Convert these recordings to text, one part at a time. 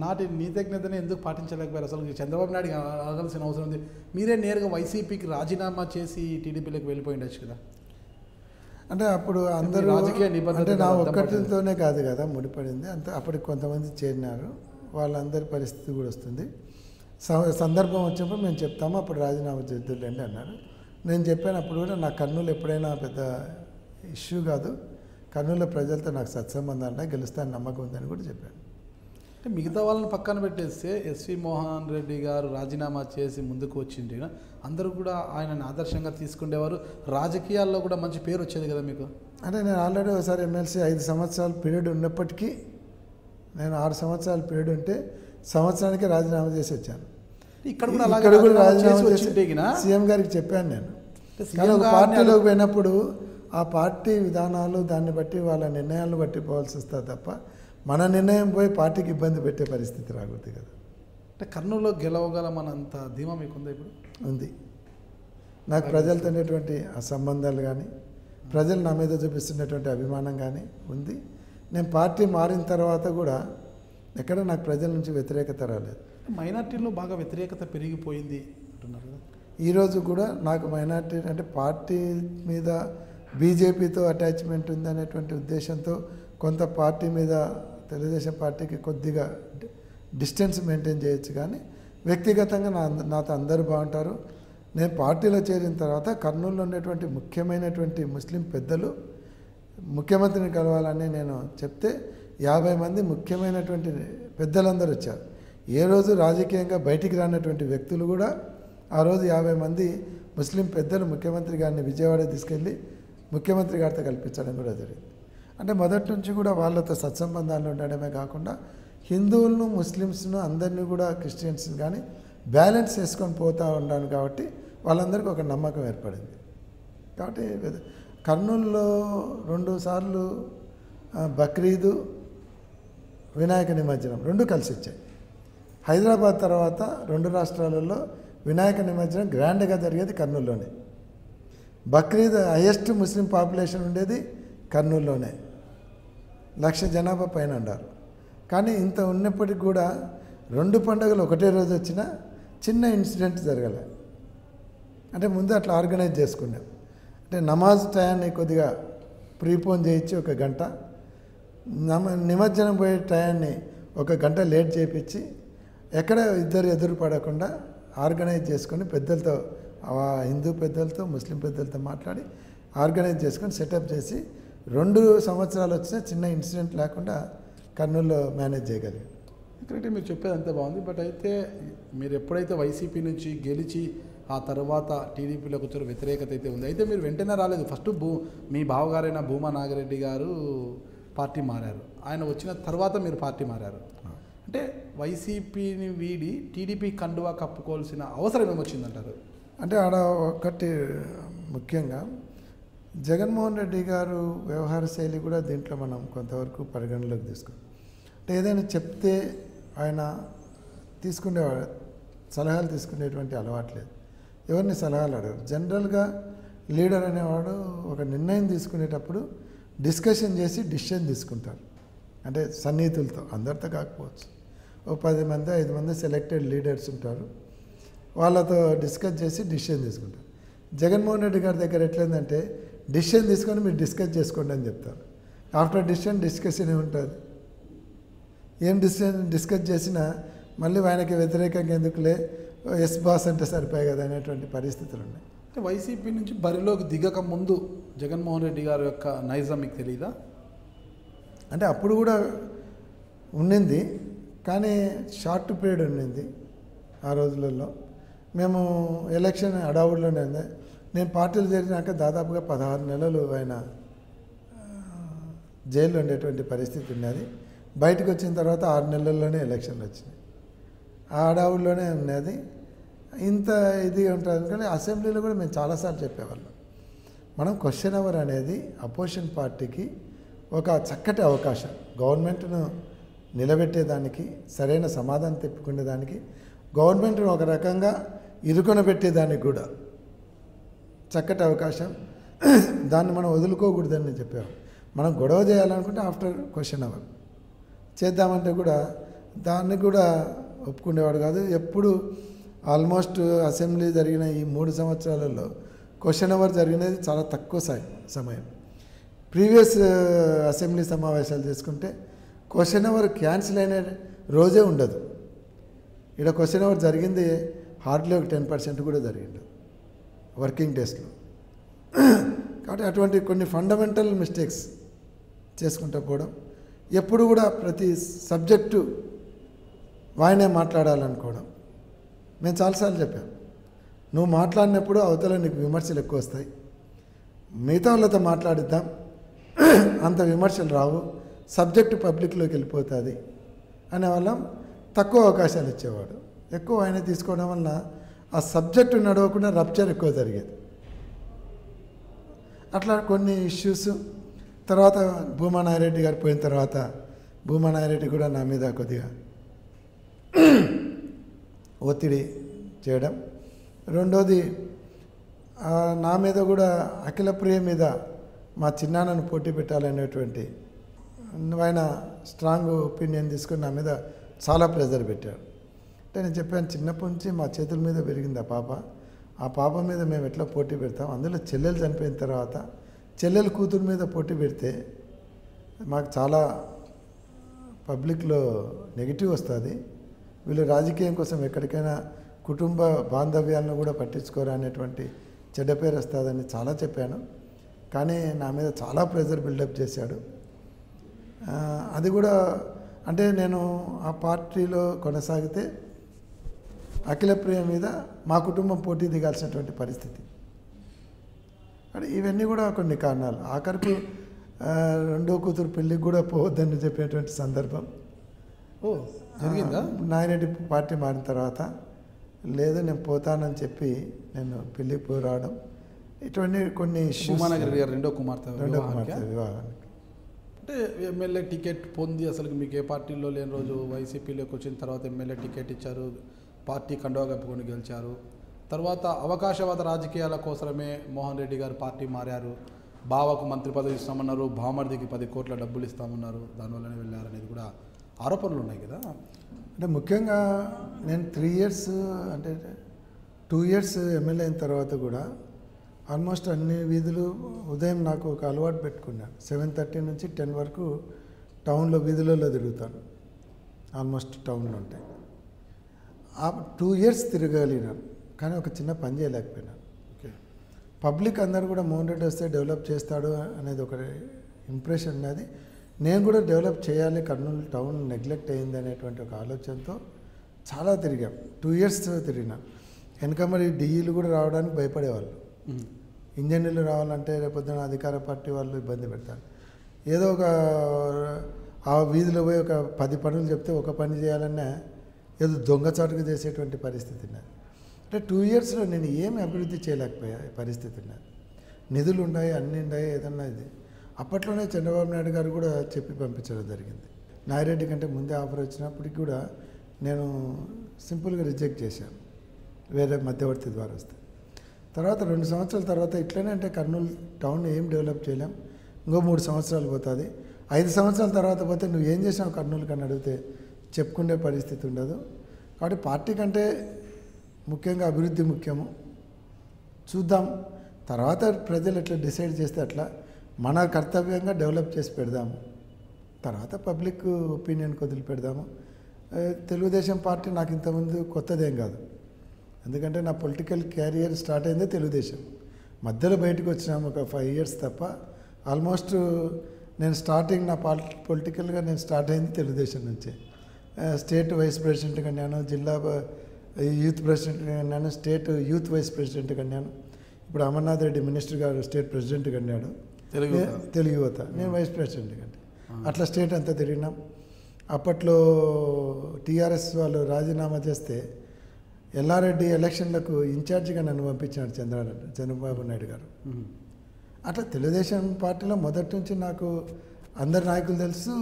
నాటి నీతజ్ఞతని ఎందుకు పాటించలేకపోయారు? అసలు చంద్రబాబు నాయుడు ఆగాల్సిన అవసరం ఉంది. మీరే నేరుగా వైసీపీకి రాజీనామా చేసి టీడీపీలోకి వెళ్ళిపోయి ఉండొచ్చు కదా. అంటే అప్పుడు అందరూ రాజకీయ నిబంధనలు అంటే నా ఒక్కటితోనే కాదు కదా ముడిపడింది, అంత అప్పటికి కొంతమంది చేరినారు, వాళ్ళందరి పరిస్థితి కూడా వస్తుంది. సందర్భం వచ్చినప్పుడు మేము చెప్తాము, అప్పుడు రాజీనామా చేద్దులేండి అన్నారు. నేను చెప్పాను అప్పుడు కూడా, నా కర్నూలు ఎప్పుడైనా పెద్ద ఇష్యూ కాదు, కర్నూలు ప్రజలతో నాకు సత్సంబంధం అంటే గెలుస్తాను నమ్మకం ఉందని కూడా చెప్పాను. అంటే మిగతా వాళ్ళని పక్కన పెట్టేస్తే ఎస్వి మోహన్ రెడ్డి గారు రాజీనామా చేసి ముందుకు వచ్చింది, అందరూ కూడా ఆయనను ఆదర్శంగా తీసుకునేవారు, రాజకీయాల్లో కూడా మంచి పేరు వచ్చేది కదా మీకు. అంటే నేను ఆల్రెడీ ఒకసారి ఎమ్మెల్సీ 5 సంవత్సరాల పీరియడ్ ఉన్నప్పటికీ, నేను 6 సంవత్సరాల పీరియడ్ ఉంటే సంవత్సరానికి రాజీనామా చేసి వచ్చాను. ఇక్కడ కూడా రాజీనామా చేసి సీఎం గారికి చెప్పాను నేను. కానీ ఒక పార్టీలోకి పోయినప్పుడు ఆ పార్టీ విధానాలు దాన్ని బట్టి వాళ్ళ నిర్ణయాలను బట్టి పోవాల్సి వస్తుంది తప్ప మన నిర్ణయం పోయి పార్టీకి ఇబ్బంది పెట్టే పరిస్థితి రాకూడదు కదా. అంటే కర్నూలులో గెలవగలమన్నంత ధీమా మీకుందా ఇప్పుడు? ఉంది. నాకు ప్రజలతో ఉన్నటువంటి ఆ సంబంధాలు కానీ, ప్రజలు నా మీద చూపిస్తున్నటువంటి అభిమానం కానీ ఉంది. నేను పార్టీ మారిన తర్వాత కూడా ఎక్కడ నాకు ప్రజల నుంచి వ్యతిరేకత రాలేదు. మైనార్టీలో బాగా వ్యతిరేకత పెరిగిపోయింది అంటున్నారు కదా. ఈరోజు కూడా నాకు మైనార్టీ అంటే పార్టీ మీద బీజేపీతో అటాచ్మెంట్ ఉందనేటువంటి ఉద్దేశంతో కొంత పార్టీ మీద తెలుగుదేశం పార్టీకి కొద్దిగా డిస్టెన్స్ మెయింటైన్ చేయొచ్చు, కానీ వ్యక్తిగతంగా నాతో అందరూ బాగుంటారు. నేను పార్టీలో చేరిన తర్వాత కర్నూలులో ఉండేటువంటి ముఖ్యమైనటువంటి ముస్లిం పెద్దలు ముఖ్యమంత్రిని కలవాలని నేను చెప్తే 50 మంది ముఖ్యమైనటువంటి పెద్దలందరూ వచ్చారు. ఏ రోజు రాజకీయంగా బయటికి రానటువంటి వ్యక్తులు కూడా ఆ రోజు 50 మంది ముస్లిం పెద్దలు ముఖ్యమంత్రి గారిని విజయవాడ తీసుకెళ్ళి ముఖ్యమంత్రి గారితో కల్పించడం కూడా జరిగింది. అంటే మొదటి నుంచి కూడా వాళ్ళతో సత్సంబంధాలు ఉండడమే కాకుండా హిందువులను ముస్లిమ్స్ను అందరినీ కూడా క్రిస్టియన్స్ని కానీ బ్యాలెన్స్ చేసుకొని పోతూ ఉన్నాను కాబట్టి వాళ్ళందరికీ ఒక నమ్మకం ఏర్పడింది. కాబట్టి కర్నూలులో 2 సార్లు బక్రీదు వినాయక నిమజ్జనం 2 కలిసి వచ్చాయి. హైదరాబాద్ తర్వాత 2 రాష్ట్రాలలో వినాయక నిమజ్జనం గ్రాండ్గా జరిగేది కర్నూలులోనే. బక్రీద్ హైయెస్ట్ ముస్లిం పాపులేషన్ ఉండేది కర్నూలులోనే, 1,00,000 జనాభా పైన ఉన్నారు. కానీ ఇంత ఉన్నప్పటికీ కూడా 2 పండుగలు ఒకటే రోజు వచ్చినా చిన్న ఇన్సిడెంట్ జరగలే. అంటే ముందు అట్లా ఆర్గనైజ్ చేసుకున్నాం. అంటే నమాజ్ టయాన్ని కొద్దిగా ప్రీపోన్ చేయించి 1 గంట, నిమజ్జనం పోయే టయాన్ని 1 గంట లేట్ చేయించి ఎక్కడ ఇద్దరు ఎదురు పడకుండా ఆర్గనైజ్ చేసుకొని పెద్దలతో, హిందూ పెద్దలతో ముస్లిం పెద్దలతో మాట్లాడి ఆర్గనైజ్ చేసుకొని సెటప్ చేసి 2 సంవత్సరాలు వచ్చినా చిన్న ఇన్సిడెంట్ లేకుండా కర్నూలులో మేనేజ్ చేయగలిగారు. కరెక్ట్గా మీరు చెప్పేది అంతే బాగుంది. బట్ అయితే మీరు ఎప్పుడైతే వైసీపీ నుంచి గెలిచి ఆ తర్వాత టీడీపీలోకి వచ్చారో వ్యతిరేకత అయితే ఉంది. అయితే మీరు వెంటనే రాలేదు. ఫస్ట్ మీ బావగారైన భూమా నాగిరెడ్డి గారు పార్టీ మారారు, ఆయన వచ్చిన తర్వాత మీరు పార్టీ మారారు. అంటే వైసీపీని వీడి టీడీపీ కండువా కప్పుకోవాల్సిన అవసరం ఏమొచ్చిందంటారు? అంటే ఆడ ఒకటి ముఖ్యంగా జగన్మోహన్ రెడ్డి గారు వ్యవహార శైలి కూడా దీంట్లో మనం కొంతవరకు పరిగణలోకి తీసుకోం. అంటే ఏదైనా చెప్తే ఆయన తీసుకునేవాడు, సలహాలు తీసుకునేటువంటి అలవాట్లేదు, ఎవరిని సలహాలు అడగరు. జనరల్గా లీడర్ అనేవాడు ఒక నిర్ణయం తీసుకునేటప్పుడు డిస్కషన్ చేసి డిసిషన్ తీసుకుంటారు. అంటే సన్నిహితులతో, అందరితో కాకపోవచ్చు, ఓ 10 మంది 5 మంది సెలెక్టెడ్ లీడర్స్ ఉంటారు, వాళ్ళతో డిస్కస్ చేసి డిసిషన్ తీసుకుంటారు. జగన్మోహన్ రెడ్డి గారి దగ్గర ఎట్లయిందంటే డిసిషన్ తీసుకొని మీరు డిస్కస్ చేసుకోండి అని చెప్తారు. ఆఫ్టర్ డిసిషన్ డిస్కషన్ ఏముంటుంది, ఏం డిస్కస్ చేసినా మళ్ళీ ఆయనకి వ్యతిరేకంగా ఎందుకులే, ఎస్ బాస్ అంటే సరిపోయి కదా అనేటువంటి పరిస్థితులు ఉన్నాయి. వైసీపీ నుంచి బరిలోకి దిగక ముందు జగన్మోహన్ రెడ్డి గారి యొక్క నైజం మీకు తెలియదా? అంటే అప్పుడు కూడా ఉండింది, కానీ షార్ట్ పీరియడ్ ఉండింది. ఆ రోజులలో మేము ఎలక్షన్ హడావుడిలోనే ఉంది. నేను పార్టీలు చేరినాక దాదాపుగా 16 నెలలు ఆయన జైల్లో ఉండేటువంటి పరిస్థితి ఉన్నది. బయటకు వచ్చిన తర్వాత 6 నెలల్లోనే ఎలక్షన్లు వచ్చినాయి. ఆ హడావుడిలోనే ఉన్నది. ఇంత ఇది ఉంటుంది. కానీ అసెంబ్లీలో కూడా మేము చాలాసార్లు చెప్పేవాళ్ళం, మనం క్వశ్చన్ అవర్ అనేది అపోజిషన్ పార్టీకి ఒక చక్కటి అవకాశం, గవర్నమెంట్ను నిలబెట్టేదానికి, సరైన సమాధానం తెప్పుకునేదానికి, గవర్నమెంట్ను ఒక రకంగా ఇరుకొన పెట్టేదానికి కూడా చక్కటి అవకాశం. దాన్ని మనం వదులుకోకూడదని నేను చెప్పాను. మనం గొడవ చేయాలనుకుంటే ఆఫ్టర్ క్వశ్చన్ అవర్ చేద్దామంటే కూడా దాన్ని కూడా ఒప్పుకునేవాడు కాదు. ఎప్పుడు ఆల్మోస్ట్ అసెంబ్లీ జరిగిన ఈ 3 సంవత్సరాలలో క్వశ్చన్ అవర్ జరిగినది చాలా తక్కువ సమయం. ప్రీవియస్ అసెంబ్లీ సమావేశాలు చేసుకుంటే క్వశ్చన్ అవర్ క్యాన్సిల్ అయిన రోజే ఉండదు. ఇక్కడ క్వశ్చన్ అవర్ జరిగింది హార్డ్లీ ఒక 10% కూడా జరిగింది వర్కింగ్ డేస్లో. కాబట్టి అటువంటి కొన్ని ఫండమెంటల్ మిస్టేక్స్ చేసుకుంటూ పోవడం, ఎప్పుడు కూడా ప్రతి సబ్జెక్టు వాయనే మాట్లాడాలనుకోవడం. నేను చాలాసార్లు చెప్పాను, నువ్వు మాట్లాడినప్పుడు అవతల నీకు విమర్శలు ఎక్కువ వస్తాయి, మిగతా వాళ్ళతో మాట్లాడిద్దాం, అంత విమర్శలు రావు, సబ్జెక్టు పబ్లిక్లోకి వెళ్ళిపోతుంది అనేవాళ్ళం. తక్కువ అవకాశాలు ఇచ్చేవాడు. ఎక్కువ ఆయన తీసుకోవడం వలన ఆ సబ్జెక్టు నడవకుండా రప్చర్ ఎక్కువ జరిగేది. అట్లా కొన్ని ఇష్యూస్. తర్వాత భూమా నాగిరెడ్డి గారు పోయిన తర్వాత భూమా నాగిరెడ్డి కూడా నా మీద కొద్దిగా ఒత్తిడి చేయడం. రెండోది నా మీద కూడా అఖిలప్రియ మీద మా చిన్నాన్నను పోటీ పెట్టాలనేటువంటి ఆయన స్ట్రాంగ్ ఒపీనియన్ తీసుకొని నా మీద చాలా ప్రెజర్ పెట్టాడు. అంటే నేను చెప్పాను, చిన్నప్పటి నుంచి మా చేతుల మీద పెరిగింది ఆ పాప మీద మేము ఎట్లా పోటీ పెడతాం, అందులో చెల్లెలు చనిపోయిన తర్వాత చెల్లెలు కూతురు మీద పోటీ పెడితే మాకు చాలా పబ్లిక్లో నెగిటివ్ వస్తుంది, వీళ్ళు రాజకీయం కోసం ఎక్కడికైనా కుటుంబ బాంధవ్యాలను కూడా పట్టించుకోరా అనేటువంటి చెడ్డ పేరు వస్తుందని చాలా చెప్పాను. కానీ నా మీద చాలా ప్రెజర్ బిల్డప్ చేశాడు. అది కూడా అంటే నేను ఆ పార్టీలో కొనసాగితే అఖిలప్రియ మీద మా కుటుంబం పోటీ దిగాల్సినటువంటి పరిస్థితి. అంటే ఇవన్నీ కూడా కొన్ని కారణాలు. ఆఖరికి రెండో కూతురు పెళ్ళికి కూడా పోవద్దని చెప్పేటువంటి సందర్భం జరిగిందా? నాగిరెడ్డి పార్టీ మారిన తర్వాత లేదు నేను పోతానని చెప్పి నేను పెళ్ళికి పోయి రావడం, ఇటువంటి కొన్ని ఇష్యూస్. రెండో కుమార్తె వివాహానికి అంటే ఎమ్మెల్యే టికెట్ పొంది అసలు మీకు ఏ పార్టీలో లేని రోజు వైసీపీలోకి వచ్చిన తర్వాత ఎమ్మెల్యే టికెట్ ఇచ్చారు, పార్టీ కండువా కప్పుకొని గెలిచారు. తర్వాత అవకాశవాద రాజకీయాల కోసమే మోహన్ రెడ్డి గారు పార్టీ మారారు. బావకు మంత్రి పదవి ఇస్తామన్నారు, భామర్దికి 10 కోట్ల డబ్బులు ఇస్తామన్నారు, దానివల్లనే వెళ్ళారనేది కూడా ఆరోపణలు ఉన్నాయి కదా. అంటే ముఖ్యంగా నేను 3 ఇయర్స్ అంటే 2 ఇయర్స్ ఎమ్మెల్యే అయిన తర్వాత కూడా ఆల్మోస్ట్ అన్ని వీధులు ఉదయం నాకు ఒక అలవాటు పెట్టుకున్నాను. 7:30 నుంచి 10 వరకు టౌన్లో వీధులలో తిరుగుతాను. ఆల్మోస్ట్ టౌన్లో ఉంటాయి. ఆ 2 ఇయర్స్ తిరగలిగినాను, కానీ ఒక చిన్న పని చేయలేకపోయినాను. ఓకే, పబ్లిక్ అందరూ కూడా మోహన్ రెడ్డి వస్తే డెవలప్ చేస్తాడు అనేది ఒక ఇంప్రెషన్ ఉన్నది. నేను కూడా డెవలప్ చేయాలి, కర్నూలు టౌన్ నెగ్లెక్ట్ అయింది అనేటువంటి ఒక ఆలోచనతో చాలా తిరిగాం. 2 ఇయర్స్ తిరిగినాను. వెనక మరి డిఈలు కూడా రావడానికి భయపడేవాళ్ళు. ఇంజనీర్లు రావాలంటే రేపొద్దున అధికార పార్టీ వాళ్ళు ఇబ్బంది పెడతారు. ఏదో ఒక ఆ వీధిలో పోయి ఒక 10 పనులు చెప్తే ఒక పని చేయాలన్నా ఏదో దొంగచాటుగా చేసేటువంటి పరిస్థితి ఉన్నది. అంటే 2 ఇయర్స్లో నేను ఏమి అభివృద్ధి చేయలేకపోయా పరిస్థితి ఉన్నది. నిధులు ఉన్నాయి, అన్నీ ఉన్నాయి, ఏదన్నా ఇది. అప్పట్లోనే చంద్రబాబు నాయుడు గారు కూడా చెప్పి పంపించడం జరిగింది. నాగిరెడ్డి కంటే ముందే ఆఫర్ వచ్చినప్పటికి కూడా నేను సింపుల్గా రిజెక్ట్ చేశాను, వేరే మధ్యవర్తి ద్వారా వస్తే. తర్వాత 2 సంవత్సరాల తర్వాత ఇట్లనే అంటే కర్నూలు టౌన్ ఏం డెవలప్ చేయలేం, ఇంకో 3 సంవత్సరాలు పోతుంది, 5 సంవత్సరాల తర్వాత పోతే నువ్వు ఏం చేసావు కర్నూలు కన్నా అడిగితే చెప్పుకునే పరిస్థితి ఉండదు. కాబట్టి పార్టీ కంటే ముఖ్యంగా అభివృద్ధి ముఖ్యము. చూద్దాం తర్వాత ప్రజలు ఎట్లా డిసైడ్ చేస్తే అట్లా మన కర్తవ్యంగా డెవలప్ చేసి పెడదాము, తర్వాత పబ్లిక్ ఒపీనియన్కి వదిలిపెడదాము. తెలుగుదేశం పార్టీ నాకు ఇంతకుముందు కొత్తదేం కాదు, ఎందుకంటే నా పొలిటికల్ క్యారియర్ స్టార్ట్ అయిందే తెలుగుదేశం. మధ్యలో బయటకు వచ్చినాము ఒక 5 ఇయర్స్ తప్ప. ఆల్మోస్ట్ నేను స్టార్టింగ్ నా పొలిటికల్గా నేను స్టార్ట్ అయింది తెలుగుదేశం నుంచే. స్టేట్ వైస్ ప్రెసిడెంట్గా నేను, జిల్లా యూత్ ప్రెసిడెంట్గా నేను, స్టేట్ యూత్ వైస్ ప్రెసిడెంట్గా అన్నాను. ఇప్పుడు అమర్నాథ్ రెడ్డి మినిస్టర్ గారు స్టేట్ ప్రెసిడెంట్గా అన్నాడు, తెలుగు యువత, నేను వైస్ ప్రెసిడెంట్గా. అట్లా స్టేట్ అంతా తిరిగినాం. అప్పట్లో టీఆర్ఎస్ వాళ్ళు రాజీనామా చేస్తే ఎల్లారెడ్డి ఎలక్షన్లకు ఇన్ఛార్జిగా నన్ను పంపించాడు చంద్రబాబు నాయుడు గారు. అట్లా తెలుగుదేశం పార్టీలో మొదటి నుంచి నాకు అందరి నాయకులు తెలుసు,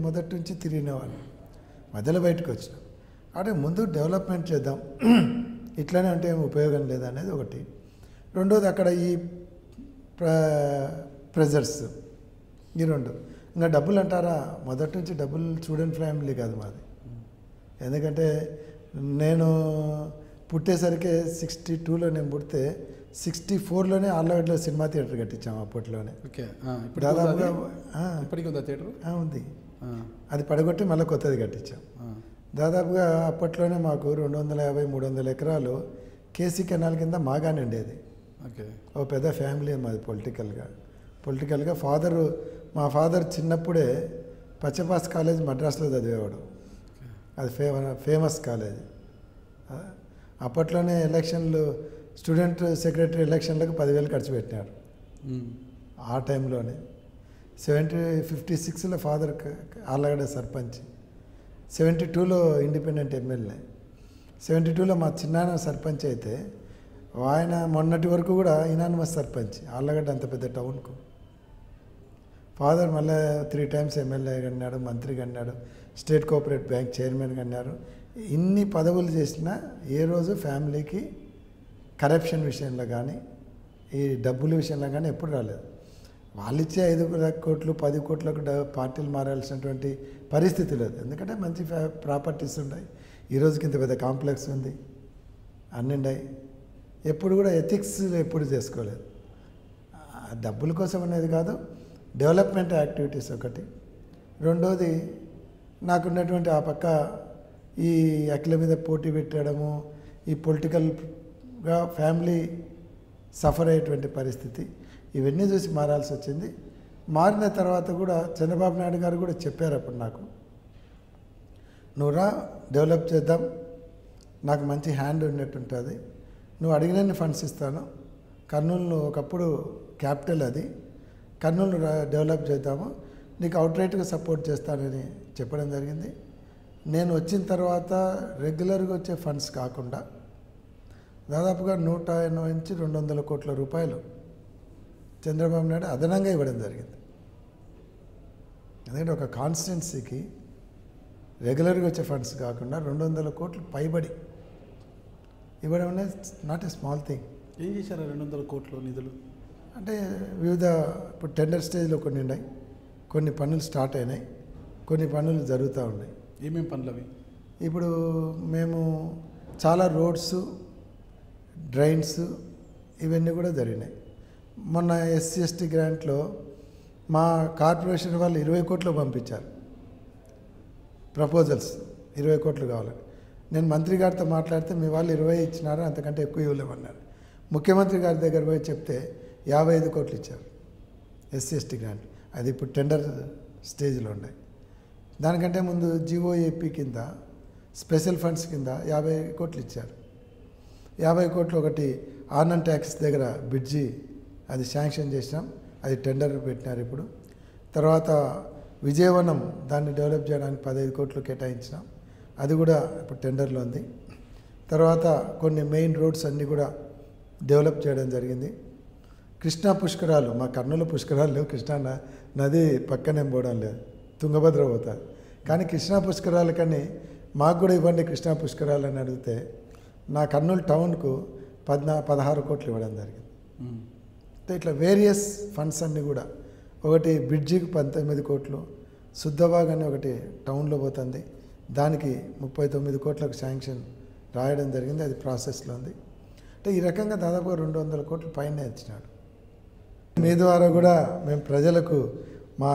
మొదటి నుంచి తిరిగినవాళ్ళు. మధ్యలో బయటకు వచ్చినాం. అంటే ముందు డెవలప్మెంట్ చేద్దాం, ఇట్లానే అంటే ఏమి ఉపయోగం లేదనేది ఒకటి. రెండోది అక్కడ ఈ ప్రెజర్స్, ఈ రెండు. ఇంకా డబ్బులు అంటారా, మొదటి నుంచి డబ్బులు చూడని ఫ్యామిలీ కాదు మాది. ఎందుకంటే నేను పుట్టేసరికి 62లో నేను పుడితే 64లోనే ఆళ్ళగడ్డలో సినిమా థియేటర్ కట్టించాము అప్పట్లోనే. ఓకే. దాదాపుగా ఇప్పటికీ ఉందా థియేటర్? ఉంది. అది పడగొట్టి మళ్ళీ కొత్తది కట్టించాం. దాదాపుగా అప్పట్లోనే మాకు 250-300 ఎకరాలు కేసీ కెనాల్ కింద మాగానే ఉండేది. ఓకే. ఓ పెద్ద ఫ్యామిలీ మాది పొలిటికల్గా మా ఫాదర్ చిన్నప్పుడే పచ్చపాస్ కాలేజ్ మద్రాసులో చదివేవాడు. అది ఫేమస్ కాలేజ్. అప్పట్లోనే ఎలక్షన్లు, స్టూడెంట్ సెక్రటరీ ఎలక్షన్లకు 10,000 ఖర్చు పెట్టినారు ఆ టైంలోనే. 56లో ఫాదర్ ఆళ్ళగడ్డ సర్పంచ్, 72లో ఇండిపెండెంట్ ఎమ్మెల్యే, 72లో మా చిన్నాన్న సర్పంచ్ అయితే ఆయన మొన్నటి వరకు కూడా ఇనానిమస్ సర్పంచ్ ఆళ్ళగడ్డ అంత పెద్ద టౌన్కు. ఫాదర్ మళ్ళీ 3 times ఎమ్మెల్యే అన్నాడు, మంత్రిగా అన్నాడు, స్టేట్ కోఆపరేటివ్ బ్యాంక్ చైర్మన్గా అన్నారు. ఇన్ని పదవులు చేసినా ఏ రోజు ఫ్యామిలీకి కరప్షన్ విషయంలో కానీ ఈ డబ్బుల విషయంలో కానీ ఎప్పుడు రాలేదు. వాళ్ళు ఇచ్చే 5 కోట్లు 10 కోట్లకు పార్టీలు మారాల్సినటువంటి పరిస్థితి లేదు. ఎందుకంటే మంచి ప్రాపర్టీస్ ఉన్నాయి, ఈ రోజుకి ఇంత పెద్ద కాంప్లెక్స్ ఉంది, అన్నీ ఉన్నాయి. ఎప్పుడు కూడా ఎథిక్స్ ఎప్పుడు చేసుకోలేదు. డబ్బుల కోసం అనేది కాదు, డెవలప్మెంట్ యాక్టివిటీస్ ఒకటి. రెండోది నాకున్నటువంటి ఆ పక్క ఈ అఖిల మీద పోటీ పెట్టడము, ఈ పొలిటికల్గా ఫ్యామిలీ సఫర్ అయ్యేటువంటి పరిస్థితి, ఇవన్నీ చూసి మారాల్సి వచ్చింది. మారిన తర్వాత కూడా చంద్రబాబు నాయుడు గారు కూడా చెప్పారు అప్పుడు నాకు, నువ్వు రా డెవలప్ చేద్దాం, నాకు మంచి హ్యాండ్ ఉన్నట్టుంటుంది, నువ్వు అడిగినన్ని ఫండ్స్ ఇస్తాను, కర్నూలు ఒకప్పుడు క్యాపిటల్ అది, కర్నూలు డెవలప్ చేద్దాము, నీకు అవుట్రైట్గా సపోర్ట్ చేస్తానని చెప్పడం జరిగింది. నేను వచ్చిన తర్వాత రెగ్యులర్గా వచ్చే ఫండ్స్ కాకుండా దాదాపుగా 180-200 కోట్ల రూపాయలు చంద్రబాబు నాయుడు అదనంగా ఇవ్వడం జరిగింది. ఎందుకంటే ఒక కాన్స్టిట్యున్సీకి రెగ్యులర్గా వచ్చే ఫండ్స్ కాకుండా 200 కోట్లు పైబడి ఇవ్వడం అనేది నాట్ ఏ స్మాల్ థింగ్. ఏం చేశారు 200 కోట్ల నిధులు? అంటే వివిధ ఇప్పుడు టెండర్ స్టేజ్లో కొన్ని ఉన్నాయి, కొన్ని పనులు స్టార్ట్ అయినాయి, కొన్ని పనులు జరుగుతూ ఉన్నాయి. ఏమేమి పనులు అవి? ఇప్పుడు మేము చాలా రోడ్స్, డ్రైన్స్ ఇవన్నీ కూడా జరిగినాయి. మొన్న SC/ST గ్రాంట్లో మా కార్పొరేషన్ వాళ్ళు 20 కోట్లు పంపించారు ప్రపోజల్స్, 20 కోట్లు కావాలని. నేను మంత్రి గారితో మాట్లాడితే మీ వాళ్ళు 20 ఇచ్చినారు, అంతకంటే ఎక్కువ ఇవ్వలేమన్నారు. ముఖ్యమంత్రి గారి దగ్గర పోయి చెప్తే 55 కోట్లు ఇచ్చారు SC/ST గ్రాంట్. అది ఇప్పుడు టెండర్ స్టేజ్లో ఉన్నాయి. దానికంటే ముందు GOAP కింద స్పెషల్ ఫండ్స్ కింద 50 కోట్లు ఇచ్చారు. 50 కోట్లు ఒకటి ఆర్నన్ ట్యాక్స్ దగ్గర బ్రిడ్జి అది శాంక్షన్ చేసినాం, అది టెండర్ పెట్టినారు ఇప్పుడు. తర్వాత విజయవనం దాన్ని డెవలప్ చేయడానికి 15 కోట్లు కేటాయించినాం, అది కూడా ఇప్పుడు టెండర్లో ఉంది. తర్వాత కొన్ని మెయిన్ రోడ్స్ అన్నీ కూడా డెవలప్ చేయడం జరిగింది. కృష్ణా పుష్కరాలు, మా కర్నూలు పుష్కరాలు లేవు, కృష్ణా నది పక్కనే పోవడం లేదు, తుంగభద్ర పోతుంది. కానీ కృష్ణా పుష్కరాలు కానీ మాకు కూడా ఇవ్వండి కృష్ణా పుష్కరాలు అని అడిగితే నా కర్నూలు టౌన్కు 16 కోట్లు ఇవ్వడం జరిగింది. ఇట్లా వేరియస్ ఫండ్స్ అన్నీ కూడా, ఒకటి బ్రిడ్జికి 19 కోట్లు, శుద్ధబాగ్ అని ఒకటి టౌన్లో పోతుంది, దానికి 39 కోట్లకు శాంక్షన్ రాయడం జరిగింది, అది ప్రాసెస్లో ఉంది. అంటే ఈ రకంగా దాదాపు 200 కోట్ల పైన ఇచ్చినాడు. మీ ద్వారా కూడా మేము ప్రజలకు మా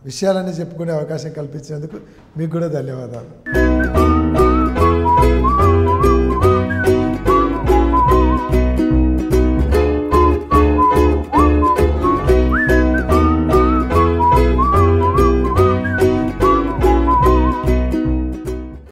విషయాలన్నీ చెప్పుకునే అవకాశం కల్పించినందుకు మీకు కూడా ధన్యవాదాలు.